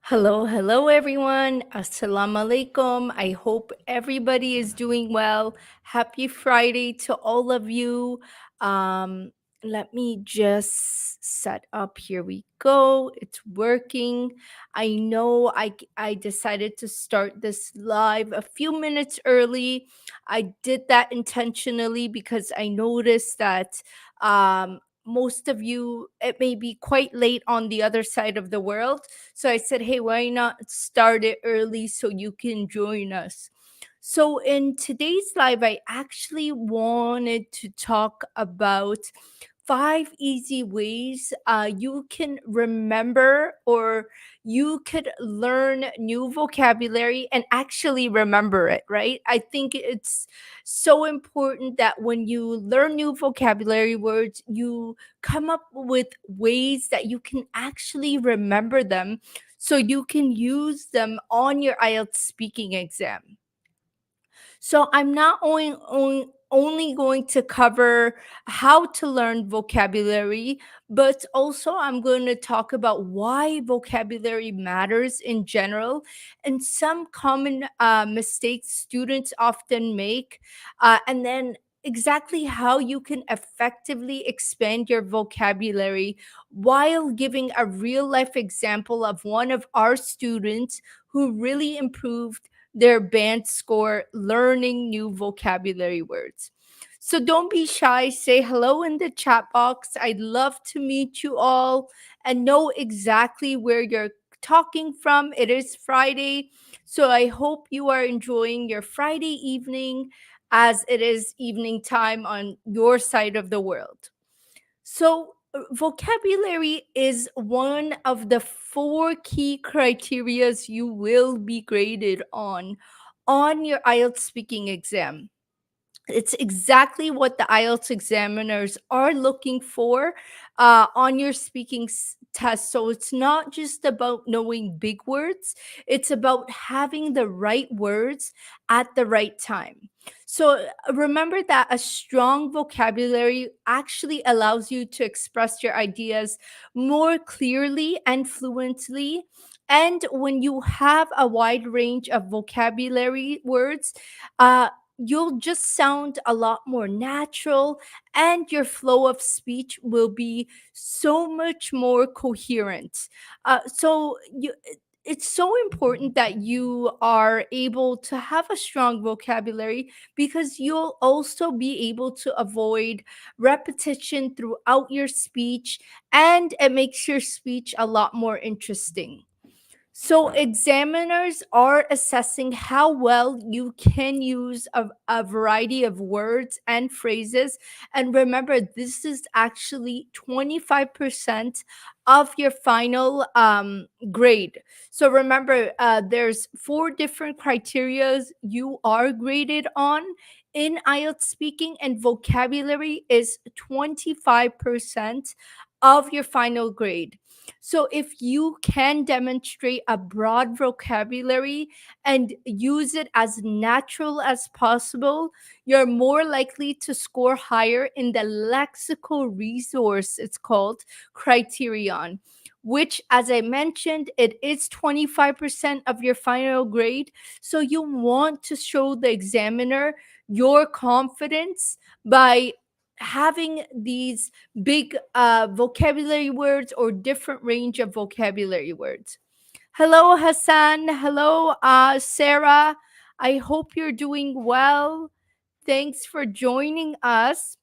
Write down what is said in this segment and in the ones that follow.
Hello, everyone. Assalamu alaikum. I hope everybody is doing well. Happy Friday to all of you. Um, Let me just set up. Here we go. It's working. I know I decided to start this live a few minutes early. I did that intentionally because I noticed that most of you, it may be quite late on the other side of the world, so I said, hey, why not start it early so you can join us? So, in today's live, I actually wanted to talk about 5 easy ways you can remember or you could learn new vocabulary and actually remember it, right? I think it's so important that when you learn new vocabulary words, you come up with ways that you can actually remember them so you can use them on your IELTS speaking exam. So I'm not only going to cover how to learn vocabulary, but also I'm going to talk about why vocabulary matters in general and some common mistakes students often make, and then exactly how you can effectively expand your vocabulary while giving a real life example of one of our students who really improved their band score learning new vocabulary words. So don't be shy. Say hello in the chat box. I'd love to meet you all and know exactly where you're talking from. It is Friday. So I hope you are enjoying your Friday evening as it is evening time on your side of the world. So, vocabulary is one of the four key criterias you will be graded on your IELTS speaking exam. It's exactly what the IELTS examiners are looking for on your speaking test. So it's not just about knowing big words, it's about having the right words at the right time. So remember that a strong vocabulary actually allows you to express your ideas more clearly and fluently. And when you have a wide range of vocabulary words, you'll just sound a lot more natural and your flow of speech will be so much more coherent. It's so important that you are able to have a strong vocabulary because you'll also be able to avoid repetition throughout your speech, and it makes your speech a lot more interesting. So, examiners are assessing how well you can use a variety of words and phrases. And remember, this is actually 25% of your final grade. So, remember, there's four different criterias you are graded on in IELTS speaking, and vocabulary is 25% of your final grade. So, if you can demonstrate a broad vocabulary and use it as natural as possible, you're more likely to score higher in the lexical resource, it's called criterion, which, as I mentioned, it is 25% of your final grade. So, you want to show the examiner your confidence by having these big vocabulary words or different range of vocabulary words. Hello, Hassan. Hello, Sarah. I hope you're doing well. Thanks for joining us.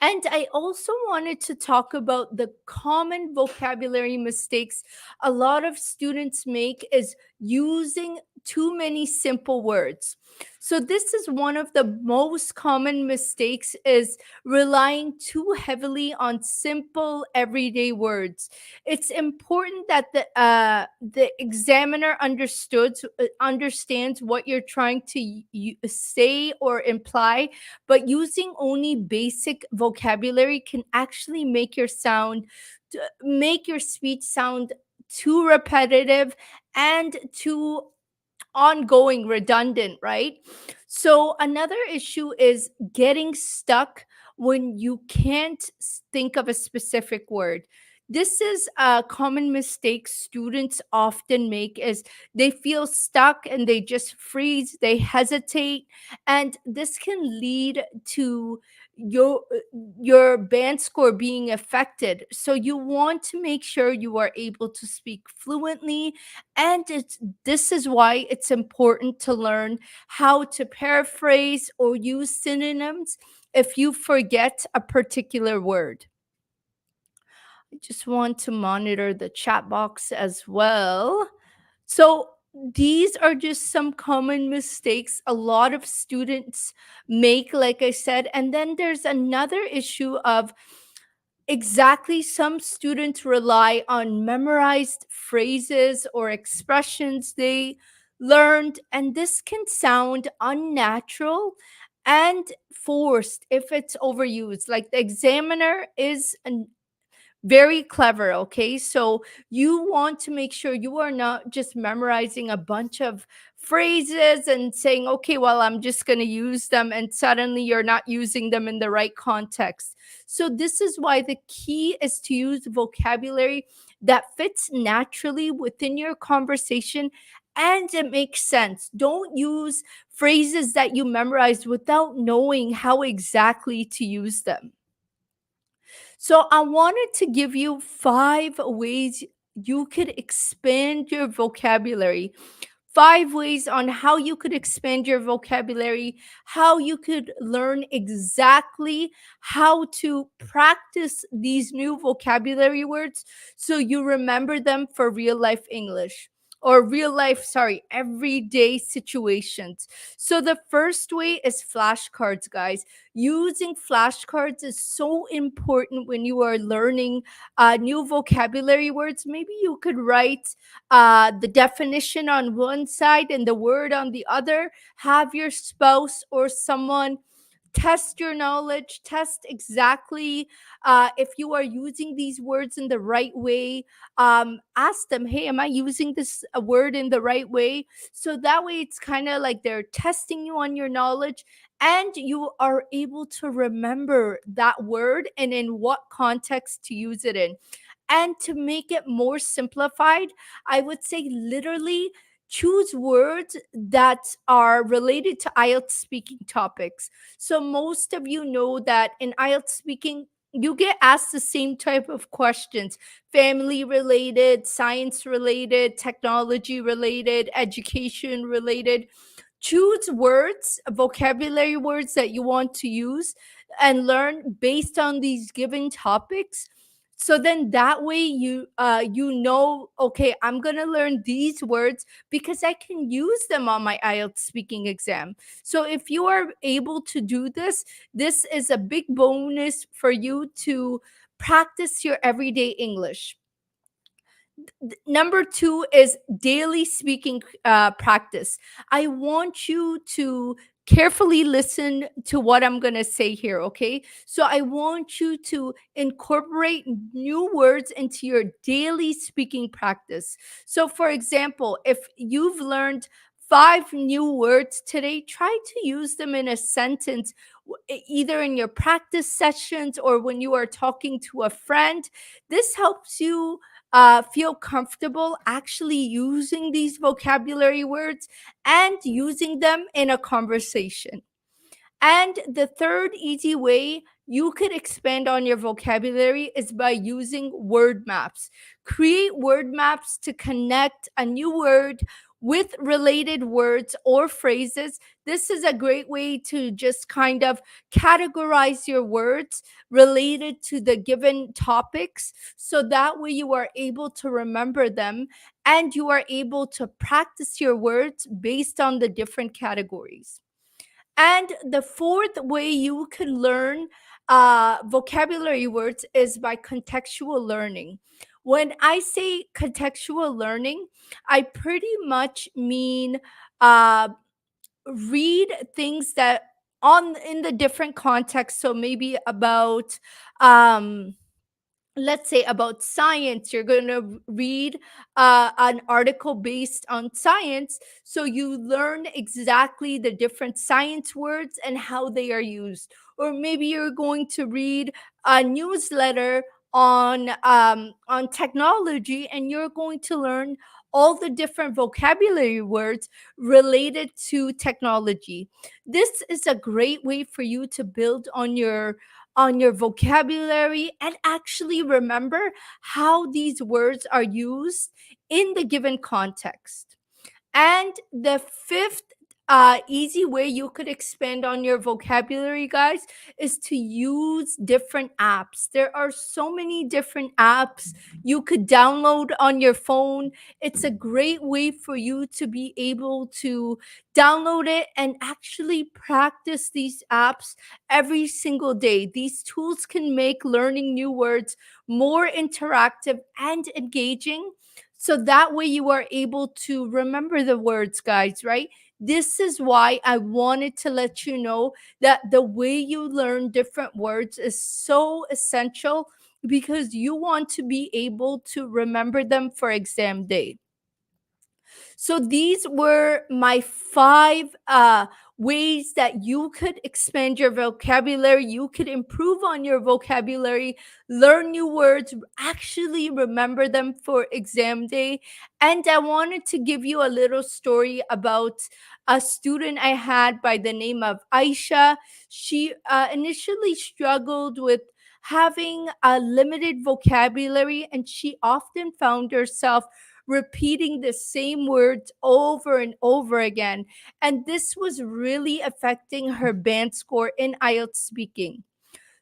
And I also wanted to talk about the common vocabulary mistakes a lot of students make is using too many simple words. So this is one of the most common mistakes is relying too heavily on simple everyday words. It's important that the examiner understands what you're trying to say or imply, but using only basic vocabulary can actually make your speech sound too repetitive and too ongoing, redundant, right? So another issue is getting stuck when you can't think of a specific word. This is a common mistake students often make is they feel stuck and they just freeze, they hesitate, and this can lead to your your band score being affected. So you want to make sure you are able to speak fluently, and this is why it's important to learn how to paraphrase or use synonyms if you forget a particular word. I just want to monitor the chat box as well. So, these are just some common mistakes a lot of students make, like I said. And then there's another issue of exactly some students rely on memorized phrases or expressions they learned, and this can sound unnatural and forced if it's overused. Like the examiner is very clever, okay? So you want to make sure you are not just memorizing a bunch of phrases and saying, okay, well, I'm just going to use them, and suddenly you're not using them in the right context. So this is why the key is to use vocabulary that fits naturally within your conversation and it makes sense. Don't use phrases that you memorized without knowing how exactly to use them. So I wanted to give you 5 ways you could expand your vocabulary. 5 ways on how you could expand your vocabulary, how you could learn exactly how to practice these new vocabulary words so you remember them for real life English or real life, sorry, everyday situations. So the first way is flashcards, guys. Using flashcards is so important when you are learning new vocabulary words. Maybe you could write the definition on one side and the word on the other. Have your spouse or someone test your knowledge, test exactly if you are using these words in the right way. Ask them, hey, am I using this word in the right way? So that way it's kind of like they're testing you on your knowledge, and you are able to remember that word and in what context to use it in. And to make it more simplified, I would say literally choose words that are related to IELTS speaking topics. So, most of you know that in IELTS speaking, you get asked the same type of questions: family related, science related, technology related, education related. Choose words, vocabulary words that you want to use and learn based on these given topics. So then that way you know, okay, I'm going to learn these words because I can use them on my IELTS speaking exam. So if you are able to do this, this is a big bonus for you to practice your everyday English. Number two is daily speaking practice. I want you to carefully listen to what I'm going to say here, okay? So I want you to incorporate new words into your daily speaking practice. So, for example, if you've learned 5 new words today, try to use them in a sentence, either in your practice sessions or when you are talking to a friend. This helps you feel comfortable actually using these vocabulary words and using them in a conversation. And the third easy way you could expand on your vocabulary is by using word maps. Create word maps to connect a new word with related words or phrases. This is a great way to just kind of categorize your words related to the given topics. So that way you are able to remember them and you are able to practice your words based on the different categories. And the fourth way you can learn vocabulary words is by contextual learning. When I say contextual learning, I pretty much mean uh, read things that on in the different contexts. So maybe about um, let's say about science, you're going to read an article based on science, so you learn exactly the different science words and how they are used. Or maybe you're going to read a newsletter on technology, and you're going to learn all the different vocabulary words related to technology. This is a great way for you to build on your vocabulary and actually remember how these words are used in the given context. And the fifth easy way you could expand on your vocabulary, guys, is to use different apps. There are so many different apps you could download on your phone. It's a great way for you to be able to download it and actually practice these apps every single day. These tools can make learning new words more interactive and engaging, so that way you are able to remember the words, guys, right? This is why I wanted to let you know that the way you learn different words is so essential, because you want to be able to remember them for exam day. So these were my five ways that you could expand your vocabulary, you could improve on your vocabulary, learn new words, actually remember them for exam day. And I wanted to give you a little story about a student I had by the name of Aisha. She initially struggled with having a limited vocabulary, and she often found herself repeating the same words over and over again. And this was really affecting her band score in IELTS speaking.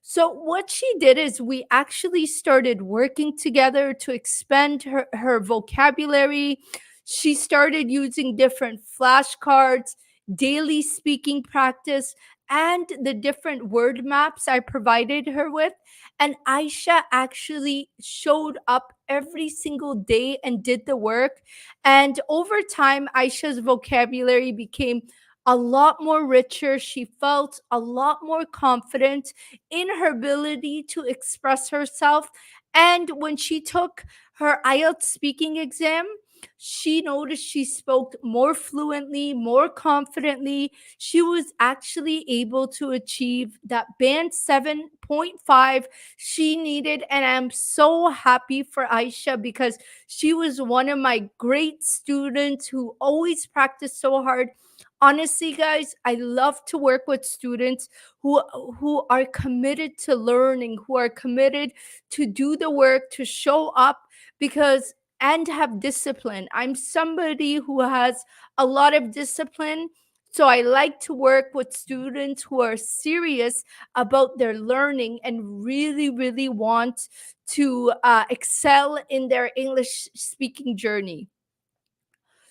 So what she did is we actually started working together to expand her vocabulary. She started using different flashcards, daily speaking practice, and the different word maps I provided her with. And Aisha actually showed up every single day and did the work. And over time, Aisha's vocabulary became a lot more richer. She felt a lot more confident in her ability to express herself. And when she took her IELTS speaking exam, she noticed she spoke more fluently, more confidently. She was actually able to achieve that band 7.5 she needed. And I'm so happy for Aisha, because she was one of my great students who always practiced so hard. Honestly, guys, I love to work with students who are committed to learning, who are committed to do the work, to show up, because and have discipline. I'm somebody who has a lot of discipline. So I like to work with students who are serious about their learning and really, really want to excel in their English speaking journey.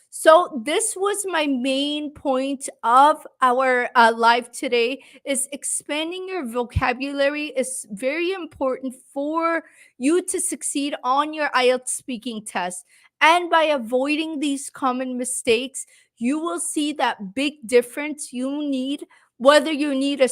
So this was my main point of our live today, is expanding your vocabulary is very important for you to succeed on your IELTS speaking test. And by avoiding these common mistakes, you will see that big difference you need, whether you need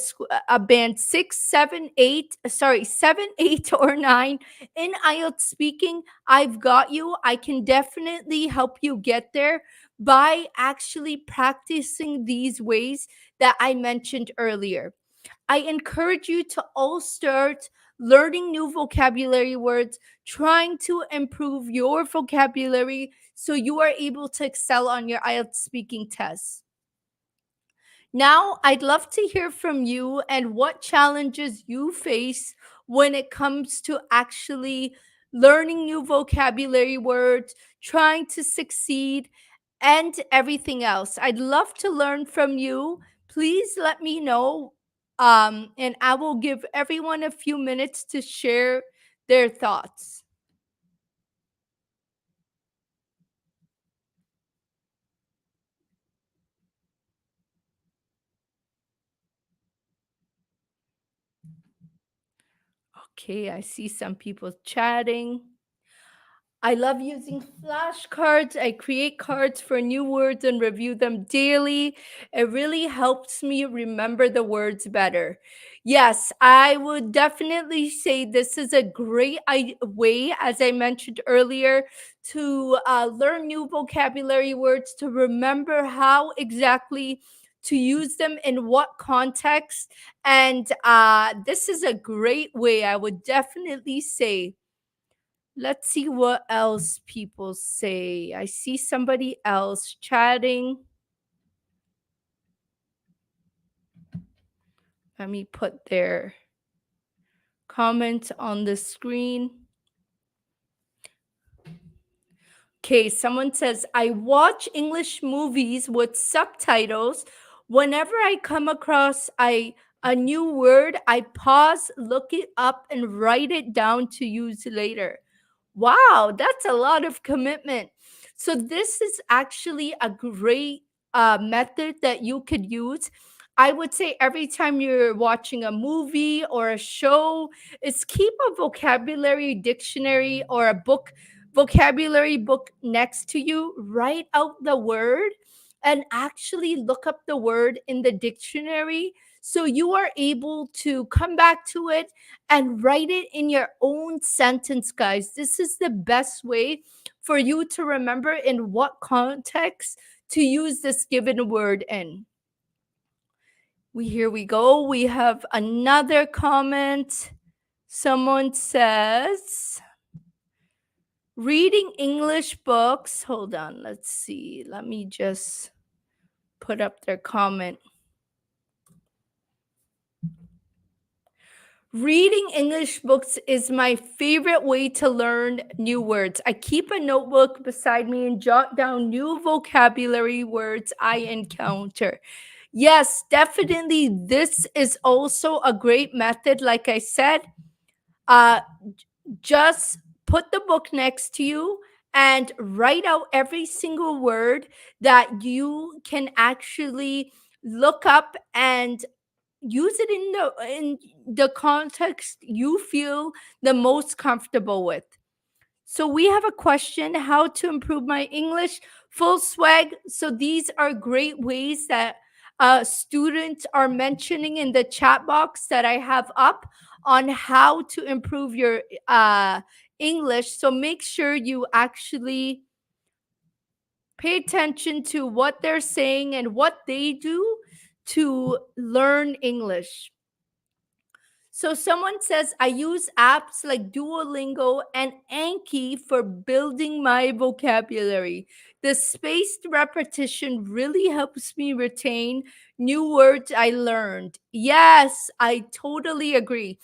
a band 6, 7, 8, sorry, 7, 8 or 9 in IELTS speaking. I've got you. I can definitely help you get there by actually practicing these ways that I mentioned earlier. I encourage you to all start learning new vocabulary words, trying to improve your vocabulary so you are able to excel on your IELTS speaking tests. Now, I'd love to hear from you and what challenges you face when it comes to actually learning new vocabulary words, trying to succeed, and everything else. I'd love to learn from you. Please let me know. And I will give everyone a few minutes to share their thoughts. Okay, I see some people chatting. I love using flashcards. I create cards for new words and review them daily. It really helps me remember the words better. Yes, I would definitely say this is a great way, as I mentioned earlier, to learn new vocabulary words, to remember how exactly to use them in what context. And this is a great way, I would definitely say. Let's see what else people say. I see somebody else chatting. Let me put their comment on the screen. Okay, someone says, I watch English movies with subtitles. Whenever I come across a new word, I pause, look it up, and write it down to use later. Wow, that's a lot of commitment. So, this is actually a great method that you could use. I would say every time you're watching a movie or a show, is keep a vocabulary dictionary or a book, vocabulary book next to you. Write out the word and actually look up the word in the dictionary so you are able to come back to it and write it in your own sentence, guys. This is the best way for you to remember in what context to use this given word in. Here we go. We have another comment. Someone says, reading English books. Hold on, let's see. Let me just put up their comment. Reading English books is my favorite way to learn new words. I keep a notebook beside me and jot down new vocabulary words I encounter. Yes, definitely. This is also a great method. Like I said, uh, just put the book next to you and write out every single word that you can actually look up and use it in the context you feel the most comfortable with. So we have a question: how to improve my English? Full swag. So these are great ways that students are mentioning in the chat box that I have up on how to improve your English. So make sure you actually pay attention to what they're saying and what they do to learn English. So someone says, I use apps like Duolingo and Anki for building my vocabulary. The spaced repetition really helps me retain new words I learned. Yes, I totally agree.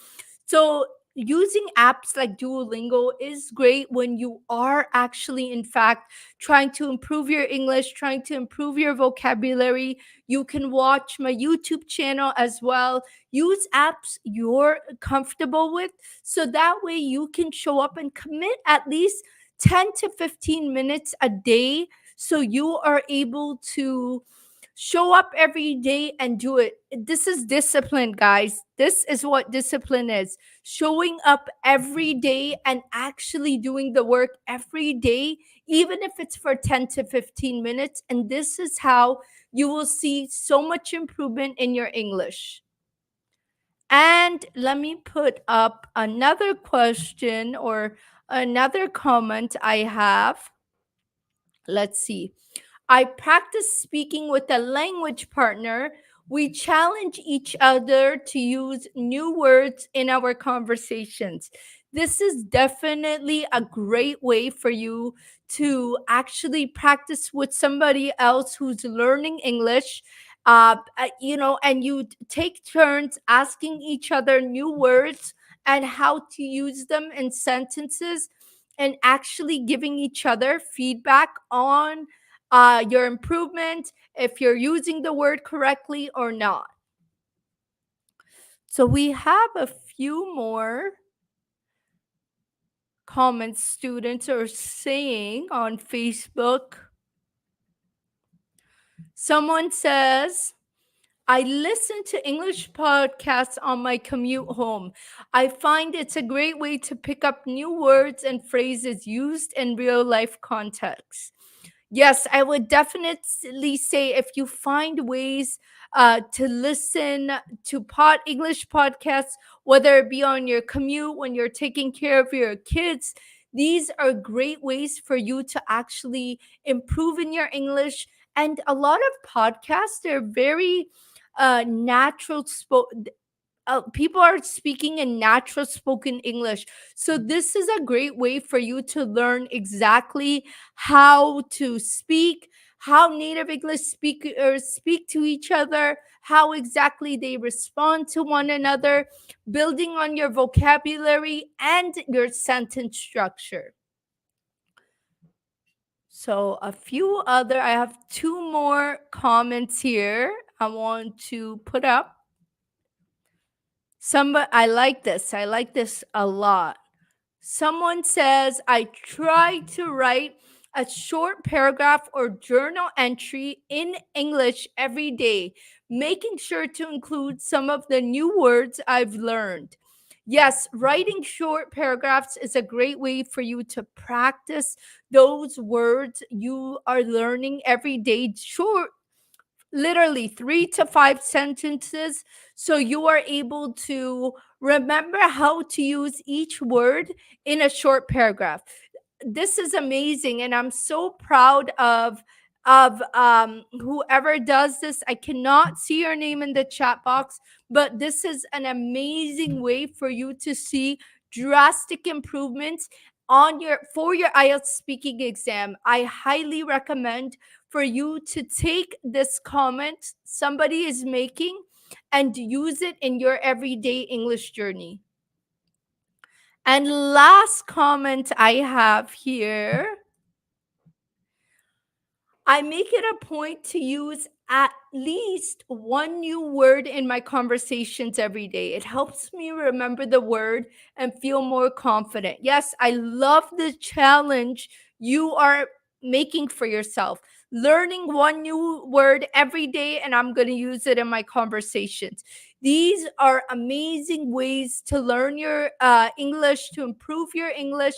So using apps like Duolingo is great when you are actually, in fact, trying to improve your English, trying to improve your vocabulary. You can watch my YouTube channel as well. Use apps you're comfortable with so that way you can show up and commit at least 10 to 15 minutes a day so you are able to show up every day and do it. This is discipline, guys. This is what discipline is: showing up every day and actually doing the work every day, even if it's for 10 to 15 minutes. And this is how you will see so much improvement in your English. And let me put up another question or another comment I have. Let's see. I practice speaking with a language partner. We challenge each other to use new words in our conversations. This is definitely a great way for you to actually practice with somebody else who's learning English. And you take turns asking each other new words and how to use them in sentences, and actually giving each other feedback on your improvement, if you're using the word correctly or not. So we have a few more comments students are saying on Facebook. Someone says, I listen to English podcasts on my commute home. I find it's a great way to pick up new words and phrases used in real life contexts. Yes, I would definitely say if you find ways to listen to English podcasts, whether it be on your commute, when you're taking care of your kids, these are great ways for you to actually improve in your English And a lot of podcasts, they're very natural people are speaking in natural spoken English. So this is a great way for you to learn exactly how to speak, how native English speakers speak to each other, how exactly they respond to one another, building on your vocabulary and your sentence structure. So I have two more comments here I want to put up. I like this. I like this a lot. Someone says, I try to write a short paragraph or journal entry in English every day, making sure to include some of the new words I've learned. Yes, writing short paragraphs is a great way for you to practice those words you are learning every day. Short, literally 3 to 5 sentences, so you are able to remember how to use each word in a short paragraph. This is amazing, and I'm so proud of whoever does this. I cannot see your name in the chat box, but this is an amazing way for you to see drastic improvements on your IELTS speaking exam. I highly recommend for you to take this comment somebody is making and use it in your everyday English journey. And last comment I have here, I make it a point to use at least one new word in my conversations every day. It helps me remember the word and feel more confident. Yes, I love the challenge you are making for yourself. Learning one new word every day, and I'm going to use it in my conversations. These are amazing ways to learn your English, to improve your English,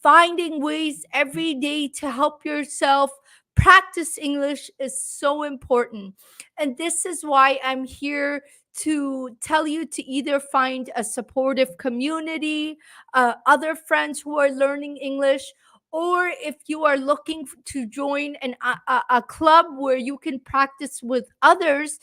finding ways every day to help yourself practice English is so important. And this is why I'm here to tell you to either find a supportive community, other friends who are learning English, or if you are looking to join a club where you can practice with others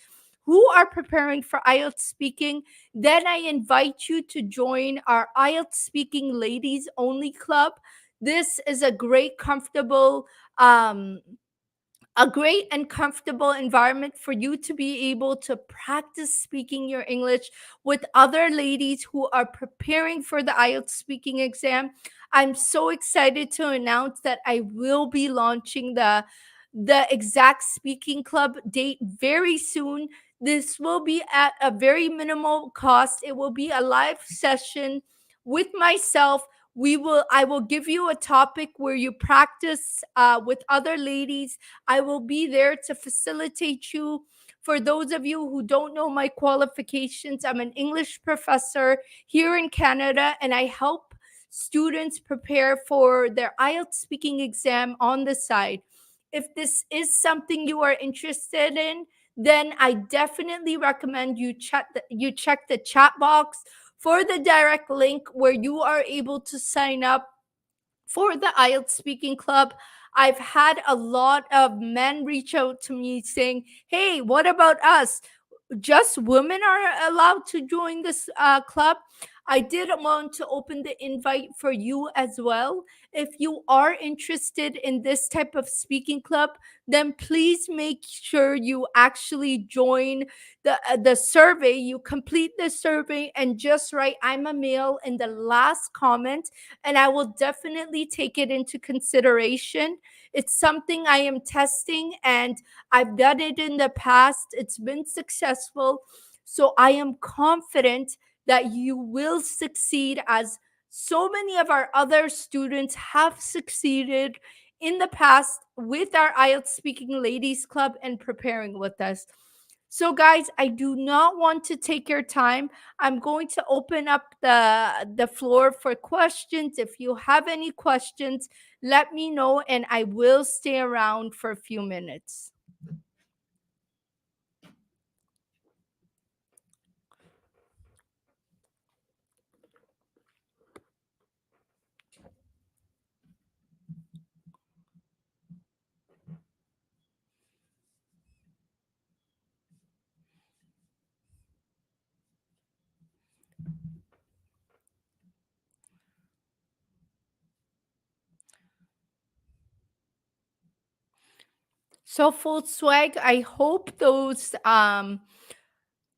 who are preparing for IELTS speaking, then I invite you to join our IELTS speaking ladies only club. This is um, a great and comfortable environment for you to be able to practice speaking your English with other ladies who are preparing for the IELTS speaking exam. I'm so excited to announce that I will be launching the exact speaking club date very soon. This will be at a very minimal cost. It will be a live session with myself. I will give you a topic where you practice with other ladies. I will be there to facilitate you. For those of you who don't know my qualifications, I'm an English professor here in Canada, and I help students prepare for their IELTS speaking exam on the side. If this is something you are interested in, then I definitely recommend you check the chat box for the direct link where you are able to sign up for the IELTS speaking club. I've had a lot of men reach out to me saying, hey, what about us? Just women are allowed to join this club. I did want to open the invite for you as well. If you are interested in this type of speaking club, then please make sure you actually join the survey. You complete the survey and just write "I'm a male" in the last comment, and I will definitely take it into consideration. It's something I am testing, and I've done it in the past. It's been successful. So I am confident that you will succeed, as so many of our other students have succeeded in the past with our IELTS Speaking Ladies Club and preparing with us. So, guys, I do not want to take your time. I'm going to open up the floor for questions. If you have any questions, let me know, and I will stay around for a few minutes. So full swag, I hope those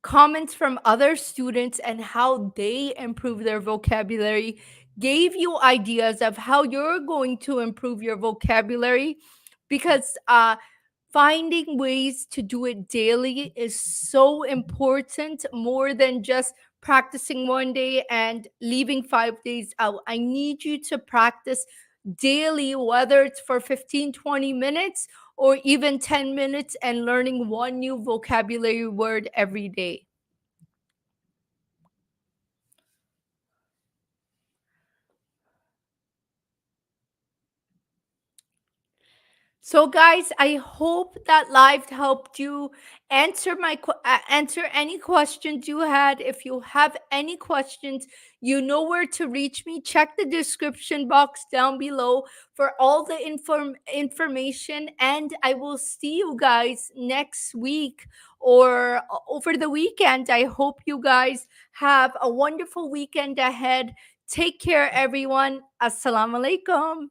comments from other students and how they improve their vocabulary gave you ideas of how you're going to improve your vocabulary, because finding ways to do it daily is so important, more than just practicing one day and leaving 5 days out. I need you to practice daily, whether it's for 15, 20 minutes, or even 10 minutes, and learning one new vocabulary word every day. So, guys, I hope that live helped you answer any questions you had. If you have any questions, you know where to reach me. Check the description box down below for all the information, and I will see you guys next week or over the weekend. I hope you guys have a wonderful weekend ahead. Take care, everyone. Assalamu alaikum.